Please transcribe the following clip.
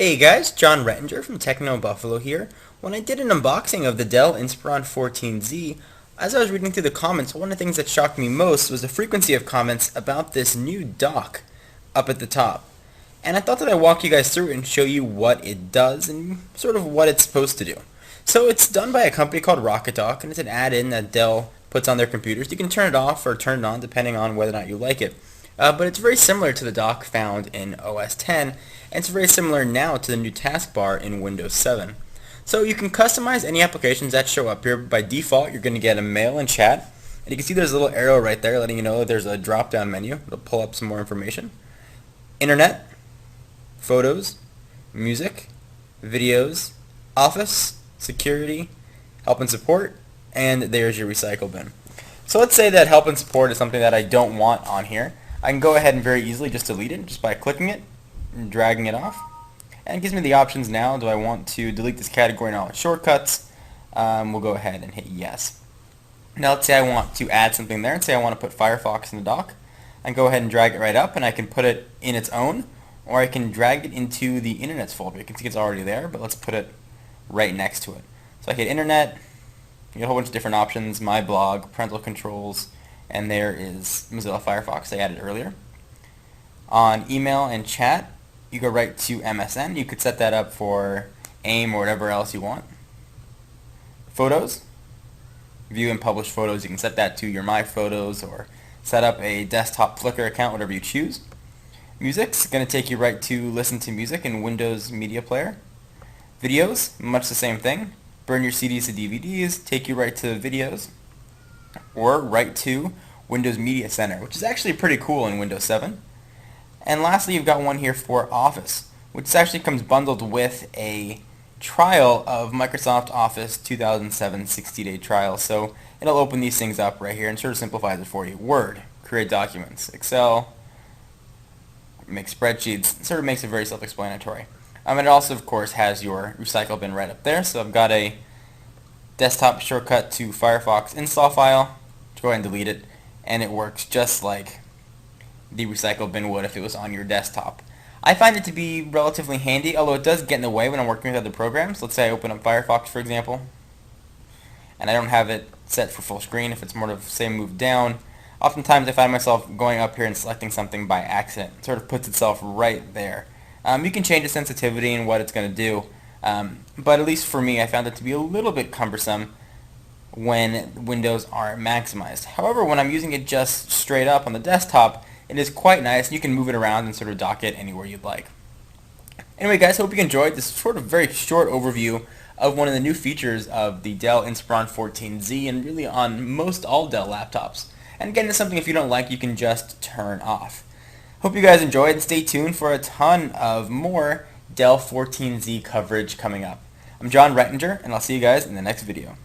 Hey guys, John Rettinger from Techno Buffalo here. When I did an unboxing of the Dell Inspiron 14Z, as I was reading through the comments, one of the things that shocked me most was the frequency of comments about this new dock up at the top. And I thought that I'd walk you guys through it and show you what it does and sort of what it's supposed to do. So it's done by a company called Rocket Dock, and it's an add-in that Dell puts on their computers. You can turn it off or turn it on depending on whether or not you like it. But it's very similar to the dock found in OS X, and it's very similar now to the new taskbar in Windows 7. So you can customize any applications that show up here. By default, you're going to get a mail and chat, and you can see there's a little arrow right there letting you know that there's a drop-down menu. It'll pull up some more information. Internet, photos, music, videos, office, security, help and support, and there's your recycle bin. So let's say that help and support is something that I don't want on here. I can go ahead and very easily just delete it just by clicking it and dragging it off. And it gives me the options now. Do I want to delete this category and all its shortcuts? We'll go ahead and hit yes. Now let's say I want to add something there and say I want to put Firefox in the dock. I can go ahead and drag it right up, and I can put it in its own, or I can drag it into the Internet's folder. You can see it's already there, but let's put it right next to it. So I hit Internet, you get a whole bunch of different options, My Blog, Parental Controls, and there is Mozilla Firefox I added earlier. On email and chat, you go right to MSN. You could set that up for AIM or whatever else you want. Photos, view and publish photos. You can set that to your My Photos or set up a desktop Flickr account, whatever you choose. Music's going to take you right to listen to music in Windows Media Player. Videos, much the same thing. Burn your CDs to DVDs, take you right to videos, or right to Windows Media Center, which is actually pretty cool in Windows 7. And lastly, you've got one here for Office, which actually comes bundled with a trial of Microsoft Office 2007 60-day trial. So it'll open these things up right here and sort of simplifies it for you. Word, create documents, Excel, make spreadsheets, sort of makes it very self-explanatory. And it also, of course, has your recycle bin right up there. So I've got a desktop shortcut to Firefox install file. Go ahead and delete it, and it works just like the recycle bin would if it was on your desktop. I find it to be relatively handy, although it does get in the way when I'm working with other programs. Let's say I open up Firefox, for example, and I don't have it set for full screen. If it's more of, say, moved down, oftentimes I find myself going up here and selecting something by accident. It sort of puts itself right there. You can change the sensitivity and what it's going to do, but at least for me, I found it to be a little bit cumbersome when windows aren't maximized. However, when I'm using it just straight up on the desktop, it is quite nice, and you can move it around and sort of dock it anywhere you'd like. Anyway guys, hope you enjoyed this sort of very short overview of one of the new features of the Dell Inspiron 14Z and really on most all Dell laptops. And again, it's something if you don't like, you can just turn off. Hope you guys enjoyed, and stay tuned for a ton of more Dell 14Z coverage coming up. I'm John Rettinger, and I'll see you guys in the next video.